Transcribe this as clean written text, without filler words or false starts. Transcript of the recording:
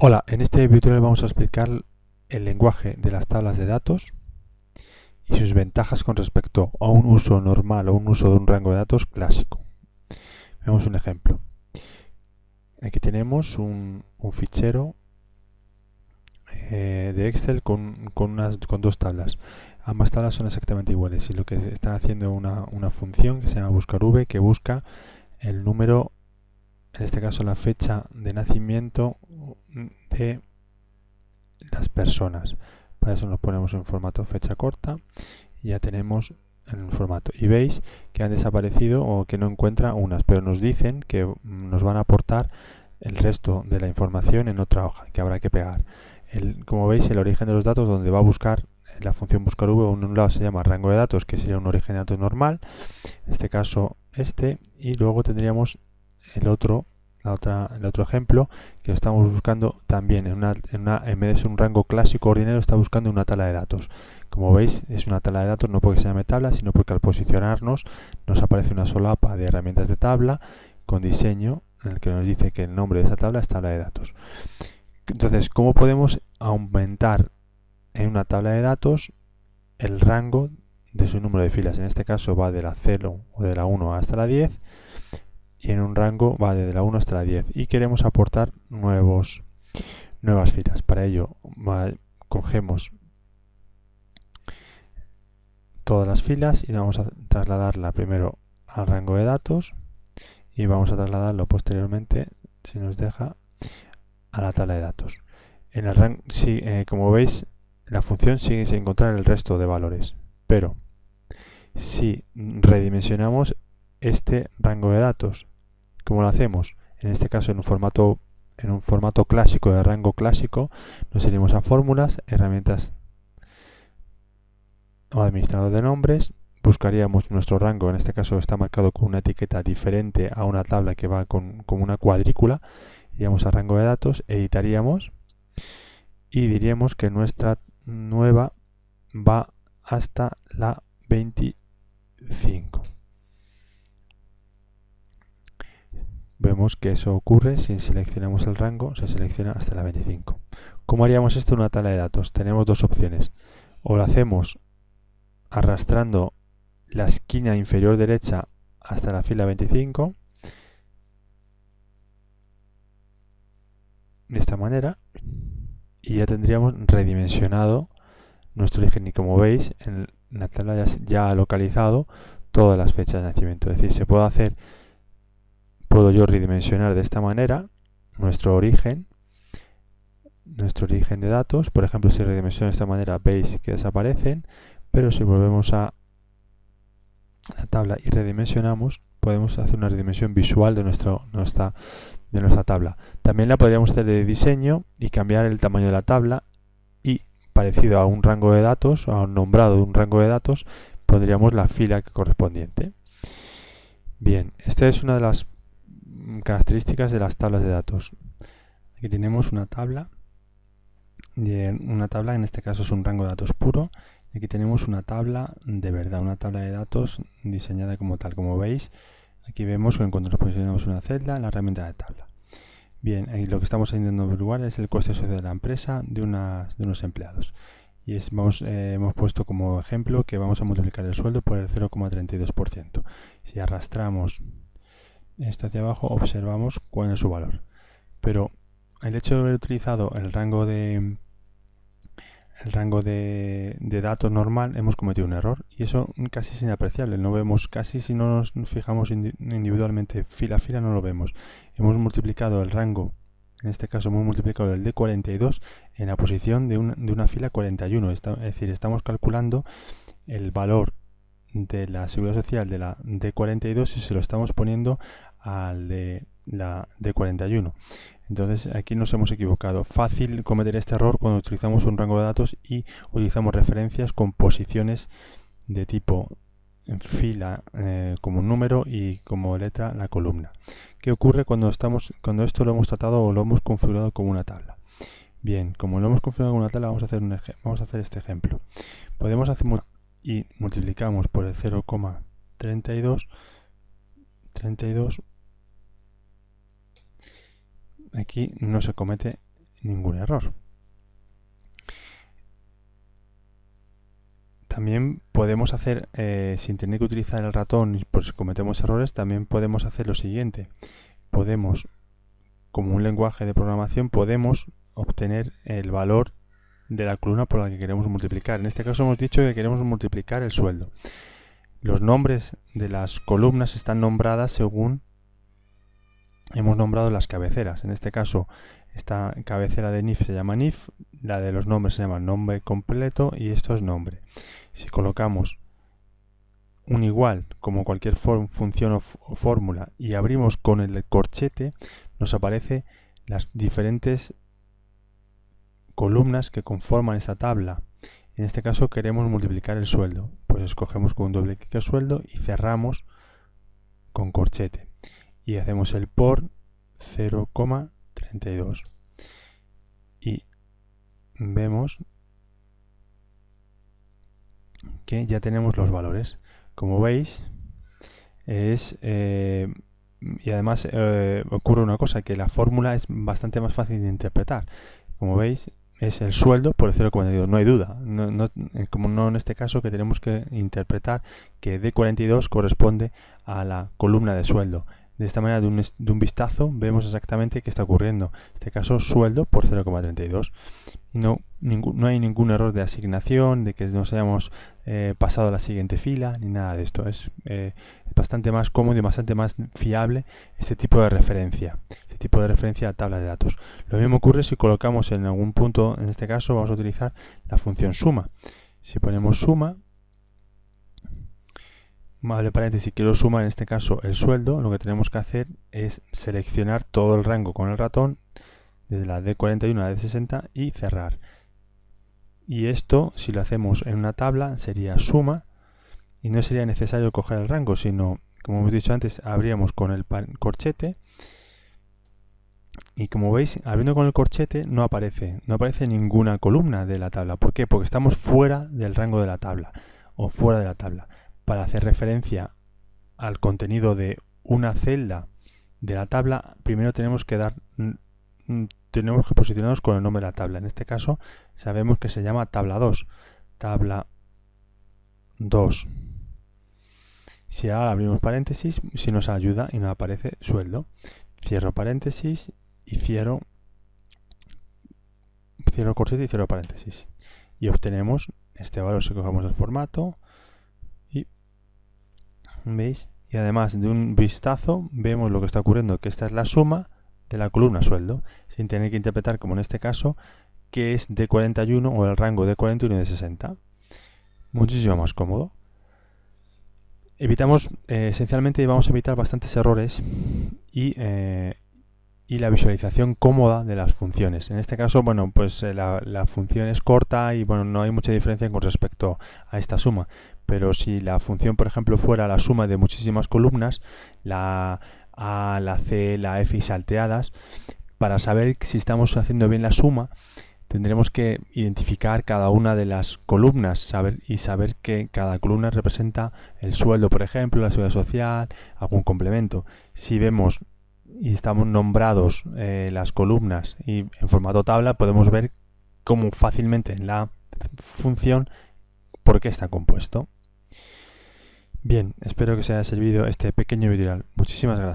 Hola, en este tutorial vamos a explicar el lenguaje de las tablas de datos y sus ventajas con respecto a un uso normal o un uso de un rango de datos clásico. Veamos un ejemplo. Aquí tenemos un fichero de Excel con dos tablas. Ambas tablas son exactamente iguales y lo que está haciendo es una función que se llama buscarv, que busca el número, en este caso la fecha de nacimiento de las personas. Para eso nos ponemos en formato fecha corta y ya tenemos el formato. Y veis que han desaparecido o que no encuentra unas, pero nos dicen que nos van a aportar el resto de la información en otra hoja que habrá que pegar. Como veis, el origen de los datos, donde va a buscar la función buscarv, un lado se llama rango de datos, que sería un origen de datos normal, en este caso y luego tendríamos el otro ejemplo, que estamos buscando también en vez de ser un rango clásico ordinario, está buscando una tabla de datos. Como veis, es una tabla de datos no porque se llame tabla, sino porque al posicionarnos nos aparece una solapa de herramientas de tabla con diseño en el que nos dice que el nombre de esa tabla es tabla de datos. Entonces, ¿cómo podemos aumentar en una tabla de datos el rango de su número de filas? En este caso va de la 0 o de la 1 hasta la 10, y en un rango va desde la 1 hasta la 10, y queremos aportar nuevas filas. Para ello cogemos todas las filas y vamos a trasladarla primero al rango de datos y vamos a trasladarlo posteriormente, si nos deja, a la tabla de datos. En el rango, como veis, la función sigue sin encontrar el resto de valores, pero si redimensionamos este rango de datos, ¿cómo lo hacemos? En este caso en un formato clásico, de rango clásico, nos iremos a fórmulas, herramientas o administrador de nombres, buscaríamos nuestro rango. En este caso está marcado con una etiqueta diferente a una tabla que va con una cuadrícula. Iríamos a rango de datos, editaríamos y diríamos que nuestra nueva va hasta la 25. Vemos que eso ocurre si seleccionamos el rango, se selecciona hasta la 25. ¿Cómo haríamos esto en una tabla de datos? Tenemos dos opciones. O lo hacemos arrastrando la esquina inferior derecha hasta la fila 25, de esta manera, y ya tendríamos redimensionado nuestro origen. Y como veis, en la tabla ya ha localizado todas las fechas de nacimiento. Es decir, puedo yo redimensionar de esta manera nuestro origen de datos. Por ejemplo, si redimensiono de esta manera, veis que desaparecen, pero si volvemos a la tabla y redimensionamos, podemos hacer una redimensión visual de nuestra tabla. También la podríamos hacer de diseño y cambiar el tamaño de la tabla, y parecido a un rango de datos, a un nombrado de un rango de datos, pondríamos la fila correspondiente. Bien, esta es una de las características de las tablas de datos. Aquí tenemos una tabla, en este caso es un rango de datos puro. Aquí tenemos una tabla de verdad, una tabla de datos diseñada como tal. Como veis, aquí vemos que cuando nos posicionamos una celda en la herramienta de tabla. Bien, ahí lo que estamos intentando averiguar es el coste social de la empresa de unos empleados. Y hemos puesto como ejemplo que vamos a multiplicar el sueldo por el 0,32%. Si arrastramos esto hacia abajo, observamos cuál es su valor. Pero el hecho de haber utilizado el rango de datos normal, hemos cometido un error, y eso casi es inapreciable. No vemos casi, si no nos fijamos individualmente fila a fila, no lo vemos. Hemos multiplicado el rango, en este caso hemos multiplicado el D42 en la posición de una fila 41. Es decir, estamos calculando el valor de la seguridad social de la D42 y se lo estamos poniendo al de la D41. Entonces aquí nos hemos equivocado. Fácil cometer este error cuando utilizamos un rango de datos y utilizamos referencias con posiciones de tipo en fila como un número y como letra la columna. ¿Qué ocurre cuando esto lo hemos tratado o lo hemos configurado como una tabla? Bien, como lo hemos configurado como una tabla, vamos a hacer este ejemplo. Podemos hacer y multiplicamos por el 0,32. Aquí no se comete ningún error. También podemos hacer, sin tener que utilizar el ratón por si cometemos errores, también podemos hacer lo siguiente. Podemos, como un lenguaje de programación, podemos obtener el valor de la columna por la que queremos multiplicar. En este caso hemos dicho que queremos multiplicar el sueldo. Los nombres de las columnas están nombradas según hemos nombrado las cabeceras. En este caso, esta cabecera de NIF se llama NIF, la de los nombres se llama nombre completo y esto es nombre. Si colocamos un igual, como cualquier función o fórmula, y abrimos con el corchete, nos aparecen las diferentes columnas que conforman esta tabla. En este caso queremos multiplicar el sueldo, pues escogemos con un doble clic el sueldo y cerramos con corchete y hacemos el por 0,32 y vemos que ya tenemos los valores. Como veis, y además ocurre una cosa, que la fórmula es bastante más fácil de interpretar. Como veis, es el sueldo por el 0,42, no hay duda. Como no en este caso, que tenemos que interpretar que D42 corresponde a la columna de sueldo. De esta manera, de un vistazo, vemos exactamente qué está ocurriendo. En este caso, sueldo por 0,32. Y no hay ningún error de asignación, de que nos hayamos pasado a la siguiente fila, ni nada de esto. Es bastante más cómodo y bastante más fiable este tipo de referencia. A tablas de datos. Lo mismo ocurre si colocamos en algún punto, en este caso vamos a utilizar la función suma. Si ponemos suma, abre paréntesis, quiero sumar en este caso el sueldo, lo que tenemos que hacer es seleccionar todo el rango con el ratón, desde la D41 a la D60 y cerrar. Y esto, si lo hacemos en una tabla, sería suma y no sería necesario coger el rango, sino, como hemos dicho antes, abríamos con el corchete. Y como veis, abriendo con el corchete no aparece ninguna columna de la tabla. ¿Por qué? Porque estamos fuera del rango de la tabla o fuera de la tabla. Para hacer referencia al contenido de una celda de la tabla, primero tenemos que posicionarnos con el nombre de la tabla. En este caso sabemos que se llama tabla 2. Tabla 2. Si ahora abrimos paréntesis, si nos ayuda y nos aparece sueldo. Cierro paréntesis y cierro corchete y cierro paréntesis. Y obtenemos este valor si cogemos el formato. Y ¿veis? Y además de un vistazo vemos lo que está ocurriendo, que esta es la suma de la columna sueldo, sin tener que interpretar, como en este caso, que es de 41 o el rango de 41 y de 60. Muchísimo más cómodo. Esencialmente vamos a evitar bastantes errores y la visualización cómoda de las funciones. En este caso, bueno, pues la función es corta y bueno, no hay mucha diferencia con respecto a esta suma. Pero si la función, por ejemplo, fuera la suma de muchísimas columnas, la A, la C, la F y salteadas, para saber si estamos haciendo bien la suma, tendremos que identificar cada una de las columnas, saber que cada columna representa el sueldo, por ejemplo, la seguridad social, algún complemento. Si vemos y estamos nombrados las columnas y en formato tabla, podemos ver cómo fácilmente en la función por qué está compuesto. Bien, espero que os haya servido este pequeño video. Muchísimas gracias.